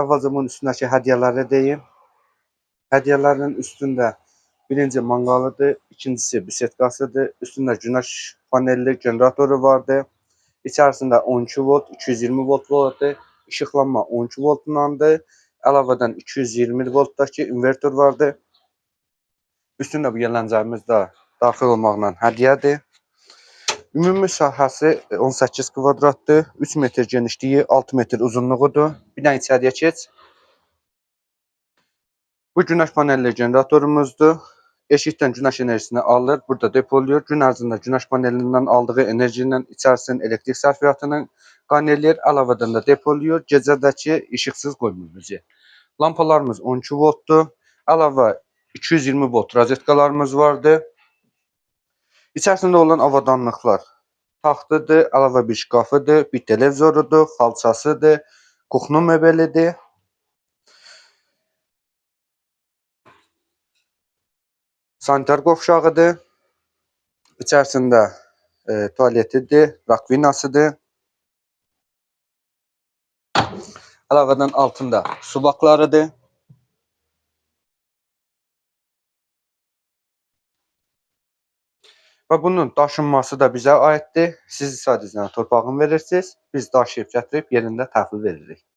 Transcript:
Əvvəlcə bunun üstündəki hədiyyələri deyim. Hədiyyələrin üstündə birinci manqalıdır, ikincisi bisetkasıdır, üstündə günəş panelli generatoru vardır. İçərisində 12 volt, 220 volt vardır. İşıqlanma 12 voltlandır. Əlavədən 220 voltdakı invertor vardır. Üstündə bu yələncəyimiz də daxil olmaqla hədiyyədir. Ümumi sahəsi 18 kvadratdır. 3 metr genişliyi, 6 metr uzunluğudur. Bir dənə içəriyə keç. Bu günəş panelli generatorumuzdur. Eşikdən günəş enerjisini alır, burada depoluyur. Gün ərzində günəş panelindən aldığı enerji ilə içərisinin elektrik sərfiyyatını qayneləyir, əlavədən də depoluyur. Gecədəki işıqsız qoymur bizi. Lampalarımız 12 voltdur. Əlavə 220 volt rozetkalarımız vardır. İçərisində olan avadanlıqlar taxtıdır, əlavə bir şkafıdır, bir televizorudur, xalçasıdır, kuxnu mebelidir. Sanitar qovşağıdır. İçərisində tualetidir, rakvinasıdır. Əlavədən altında su baklarıdır. Və bunun daşınması da bizə aiddir. Siz sadəcə torpağını verirsiniz, biz daşıyıb gətirib yerində təhvil veririk.